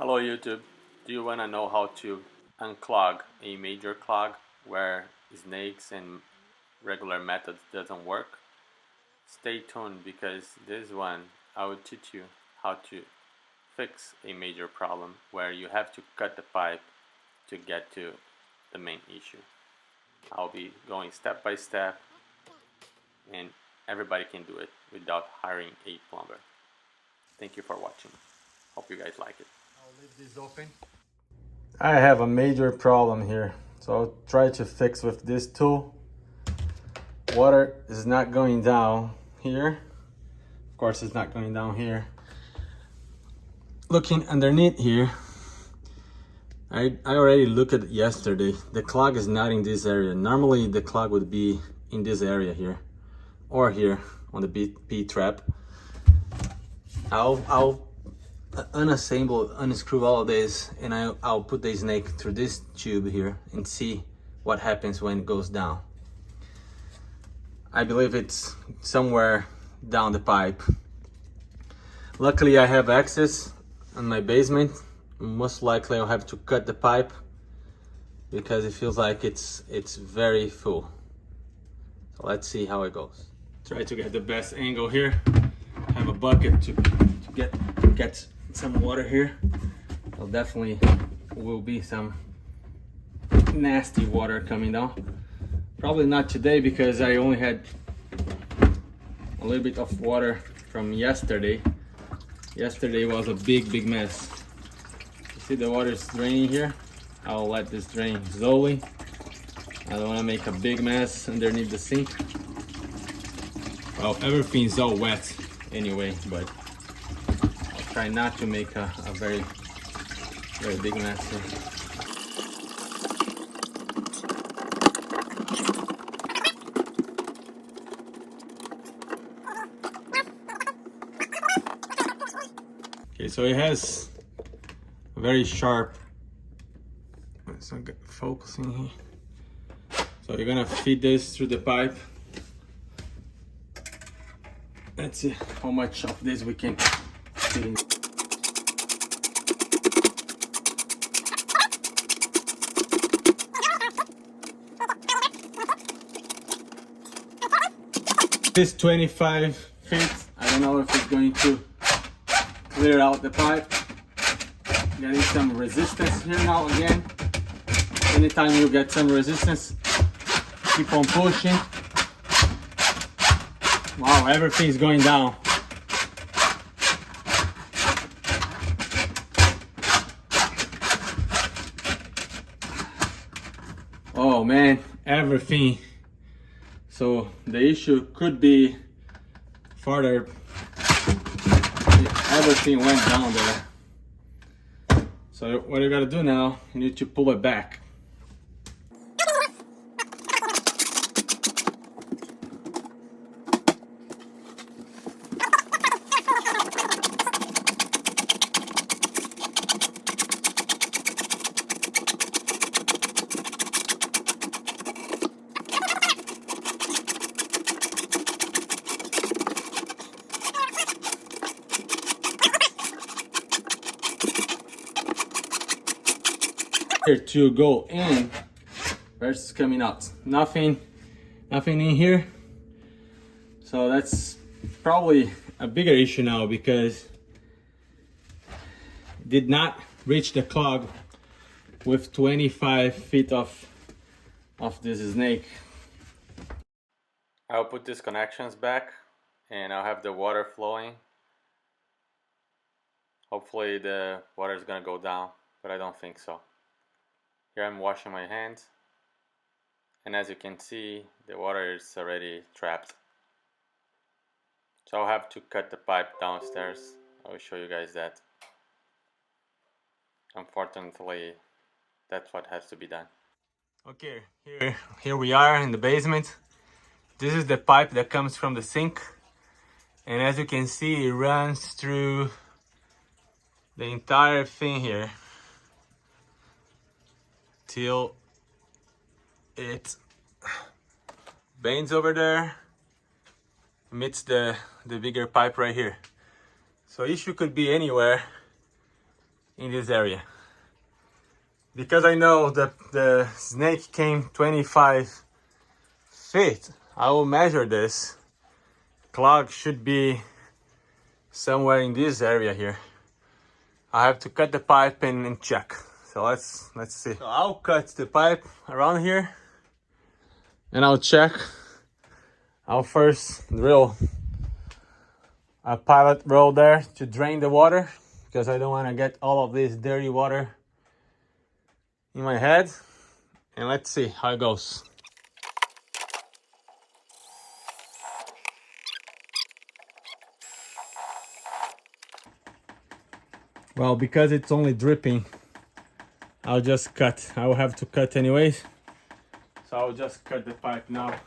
Hello YouTube, do you want to know how to unclog a major clog where snakes and regular methods doesn't work? Stay tuned because this one I will teach you how to fix a major problem where you have to cut the pipe to get to the main issue. I'll be going step by step and everybody can do it without hiring a plumber. Thank you for watching. Hope you guys like it. I'll leave this open. I have a major problem here, so I'll try to fix with this tool. Water is not going down here. Of course, it's not going down here. Looking underneath here, I already looked at it yesterday. The clog is not in this area. Normally the clog would be in this area here, or here on the P trap. I'll unscrew all of this, and I'll put the snake through this tube here and see what happens when it goes down. I believe it's somewhere down the pipe. Luckily I have access in my basement. Most likely I'll have to cut the pipe because it feels like it's very full. So let's see how it goes. Try to get the best angle here. Have a bucket to get some water here. Well, definitely will be some nasty water coming down. Probably not today because I only had a little bit of water from yesterday. Yesterday was a big mess. You see the water is draining here. I'll let this drain slowly. I don't want to make a big mess underneath the sink. Well, everything's all wet anyway, but I'll try not to make a very big mess here. Okay, so it has a very sharp, it's not focusing here. So you're gonna feed this through the pipe. Let's see how much of this we can fit in. This 25 feet, I don't know if it's going to clear out the pipe. Getting some resistance here now again. Anytime you get some resistance, keep on pushing. Wow, everything's going down. Oh man, everything. So the issue could be further. Everything went down there. So what you gotta do now, you need to pull it back. Here to go in versus coming out. Nothing in here. So that's probably a bigger issue now because it did not reach the clog with 25 feet of this snake. I'll put these connections back and I'll have the water flowing. Hopefully the water is gonna go down, but I don't think so. Here I'm washing my hands, and as you can see, the water is already trapped. So I'll have to cut the pipe downstairs. I will show you guys that. Unfortunately, that's what has to be done. Okay, here we are in the basement. This is the pipe that comes from the sink, and as you can see, it runs through the entire thing here till it bends over there, meets the bigger pipe right here. So issue could be anywhere in this area. Because I know that the snake came 25 feet, I will measure this. Clog should be somewhere in this area here. I have to cut the pipe and check. So let's see. So I'll cut the pipe around here and I'll check. I'll first drill a pilot roll there to drain the water because I don't want to get all of this dirty water in my head. And let's see how it goes. Well, because it's only dripping, I'll just cut. I will have to cut anyways. So I'll just cut the pipe now.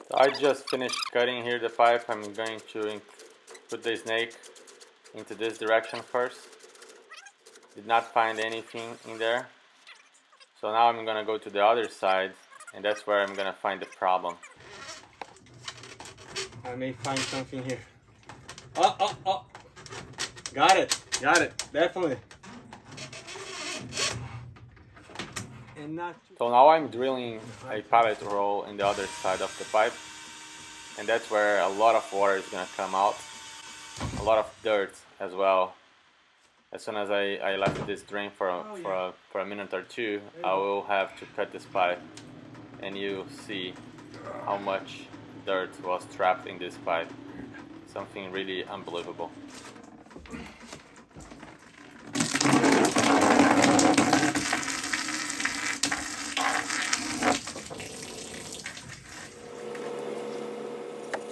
So I just finished cutting here the pipe. I'm going to put the snake into this direction first. Did not find anything in there. So now I'm gonna go to the other side, and that's where I'm gonna find the problem. I may find something here. Oh. Got it, definitely. And not So now I'm drilling a pilot roll in the other side of the pipe, and that's where a lot of water is gonna come out. A lot of dirt as well. As soon as I let this drain for a minute or two, I will have to cut this pipe, and you see how much dirt was trapped in this pipe. Something really unbelievable.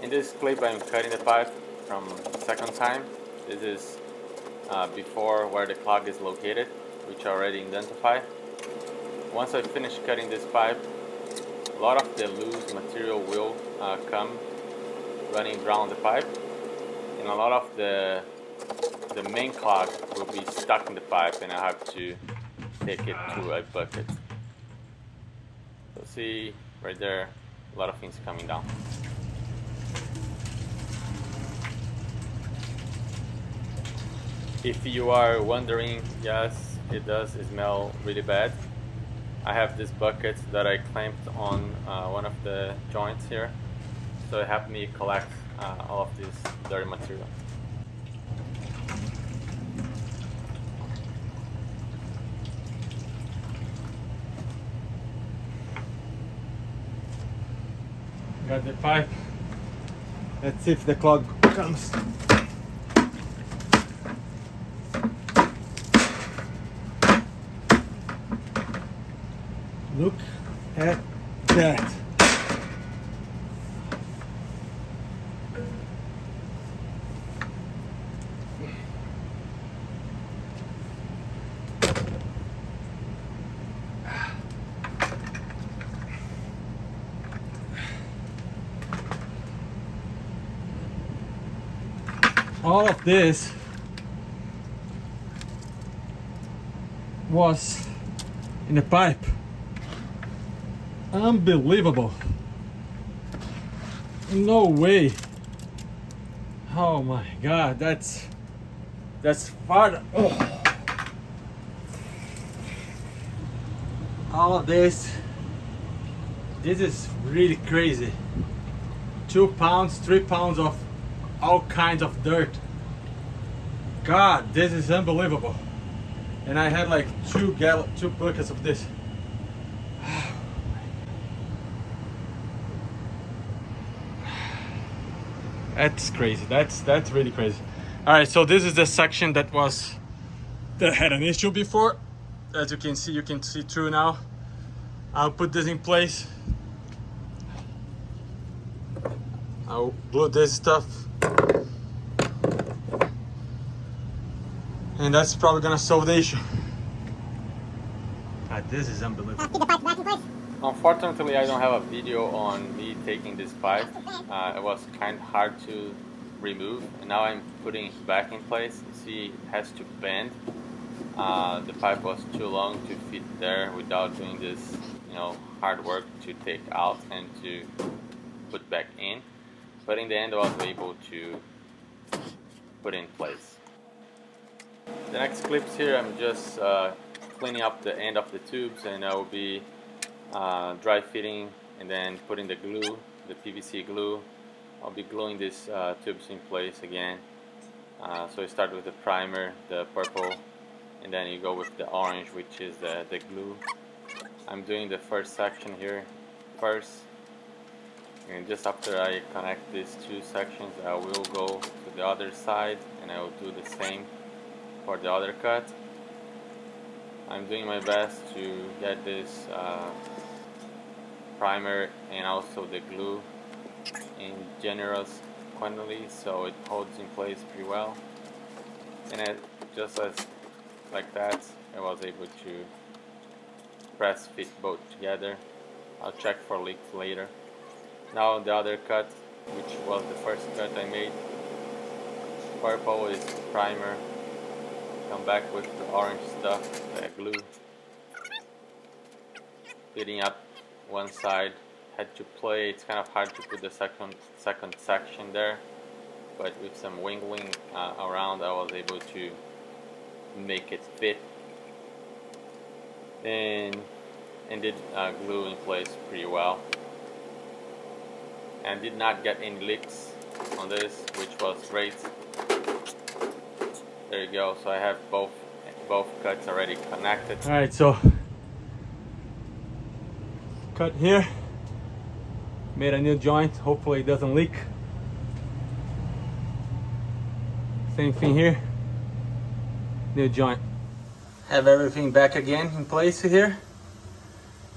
In this clip I'm cutting the pipe from the second time. This is before where the clog is located, which I already identified. Once I finish cutting this pipe, a lot of the loose material will come running down the pipe, and a lot of the main clog will be stuck in the pipe, and I have to take it to a bucket. So see right there, a lot of things coming down. If you are wondering, yes, it does smell really bad. I have this bucket that I clamped on one of the joints here, so it helped me collect all of this dirty material. got the pipe. Let's see if the clog comes. Look at that. All of this was in a pipe. Unbelievable. No way. Oh my god, that's far. Oh. All of this is really crazy. 2 pounds, 3 pounds of all kinds of dirt. God, this is unbelievable. And I had like 2 buckets of this. That's crazy. That's really crazy. All right, so this is the section that had an issue before. As you can see through now. I'll put this in place. I'll glue this stuff. And that's probably gonna solve the issue. This is unbelievable. Unfortunately, I don't have a video on me taking this pipe. It was kind of hard to remove, and now I'm putting it back in place. You see, it has to bend. The pipe was too long to fit there without doing this hard work to take out and to put back in, but in the end I was able to put in place. The next clips here, I'm just cleaning up the end of the tubes, and I will be dry fitting and then putting the glue, the PVC glue. I'll be gluing these tubes in place again. So you start with the primer, the purple, and then you go with the orange, which is the glue. I'm doing the first section here first, and just after I connect these two sections I will go to the other side and I will do the same for the other cut. I'm doing my best to get this primer and also the glue in generous quantity so it holds in place pretty well, and just as like that I was able to press fit both together. I'll check for leaks later. Now the other cut, which was the first cut I made, purple is the primer, come back with the orange stuff, the glue, fitting up one side. Had to play, it's kind of hard to put the second section there, but with some wiggling around I was able to make it fit, and did glue in place pretty well, and did not get any leaks on this, which was great. There you go. So I have both cuts already connected. All right, so cut here, made a new joint, hopefully it doesn't leak. Same thing here, new joint. Have everything back again in place here.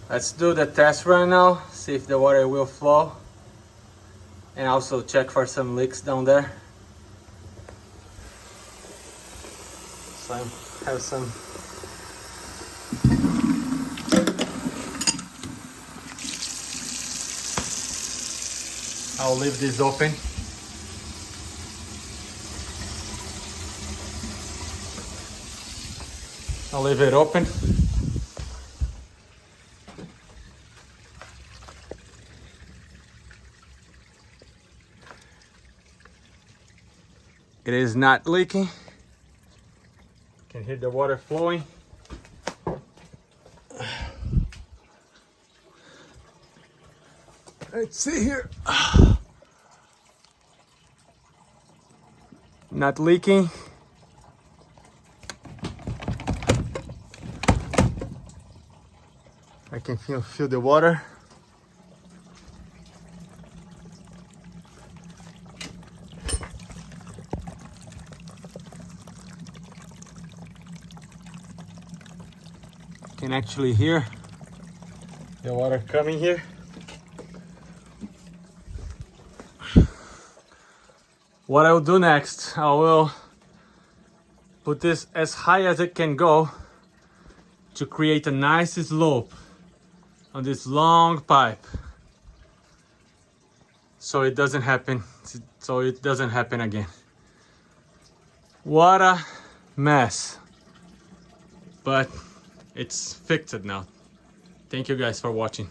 Let's do the test run now, see if the water will flow, and also check for some leaks down there. So I have some I'll leave this open. I'll leave it open. It is not leaking. You can hear the water flowing. Let's see here. Not leaking. I can feel the water. You can actually hear the water coming here. What I'll do next, I will put this as high as it can go to create a nice slope on this long pipe, so it doesn't happen again. What a mess, but it's fixed now. Thank you guys for watching.